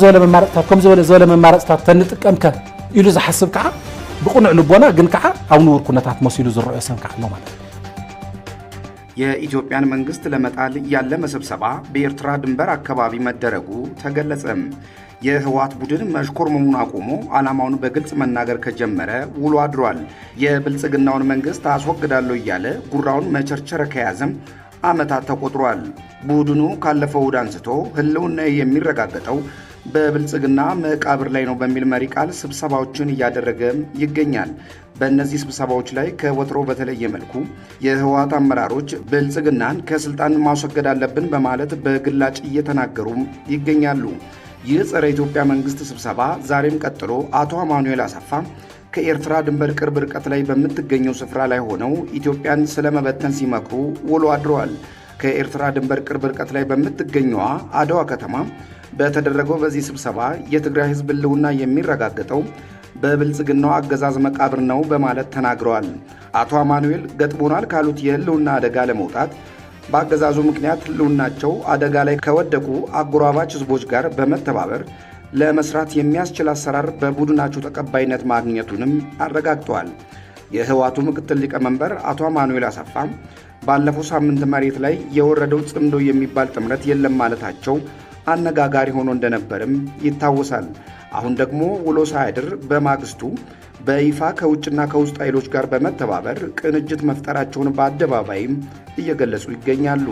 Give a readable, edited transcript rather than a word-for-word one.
زول ممارسات كم زول ممارسات تنتقم ك إلو زحسب كع بقنع لبونا جن كع أو نور كنا تحت مسيلو زرع اسم كع نوما የኢትዮጵያን መንግስት ለመጣል ያለመ ስብሰባ በኤርትራ ድንበር አካባቢ መደረጉ ተገለጸም። የህወሓት ቡድን መሽኮርመሙን አቆሞ ዓላማውን በግልጽ መናገር ከጀመረ ውሎ አድሯል። የብልጽግናውን መንግስት አስወግዳለሁ እያለ ጉራውን መቸርቸር ከያዘም ዓመታት ተቆጥሯል። ቡድኑ ካለፈው ዕለት አንስቶ ህልውና የሚረጋገጠው በብልጽግና መቃብር ላይ ነው በሚል መሪ ቃል ስብሰባዎችን እያደረገ ይገኛል። በእነዚህ ስብሰባዎች ላይ ከወትሮ በተለየ መልኩ የህወሓት አመራሮች ብልጽግናን ከስልጣን ማስወገድ አለብን በማለት በግላጭ እየተናገሩ ይገኛሉ። ይህ ጸረ ኢትዮጵያ መንግስት ስብሰባ ዛሬም ቀጥሎ አቶ አማኑኤል አሰፋ ከኤርትራ ድንበር ቅርብ ርቀት ላይ በምትገኘው ስፍራ ላይ ሆነው ኢትዮጵያን ስለመበተን ሲመክሩ ውሎ አድረዋል። ከኤርትራ ድንበር ቅርብ ርቀት ላይ በምትገኘው አድዋ ከተማ በተደረገው በዚህ ስብሰባ የትግራይ ህዝብ ህልውና የሚረጋገጠው በብልጽግናው አገዛዝ መቃብር ነው በማለት ተናግረዋል። አቶ አማኑኤል ገጥሞናል ካሉት የህልውና አደጋ ለመውጣት በአገዛዙ ምክንያት ህልውናቸው አደጋ ላይ ከወደቁ አጎራባች ህዝቦች ጋር በመተባበር ለመስራት የሚያስችል አሰራር በቡድናቸው ተቀባይነት ማግኘቱንም አረጋግጠዋል። የህወሓቱ ምክትል ሊቀመንበር አቶ አማኑኤል አሰፋ ባለፈው ሳምንት መሬት ላይ የወረደው ጽምዶ የሚባል ጥምረት የለም ማለታቸው አነጋጋሪ ሆኖ እንደነበርም ይታወሳል። አሁን ደግሞ ውሎ ሳያድር በማግስቱ በይፋ ከውጭና ከውስጥ ኃይሎች ጋር በመተባበር ቅንጅት መፍጠራቸውን በአደባባይም እየገለጹ ይገኛሉ።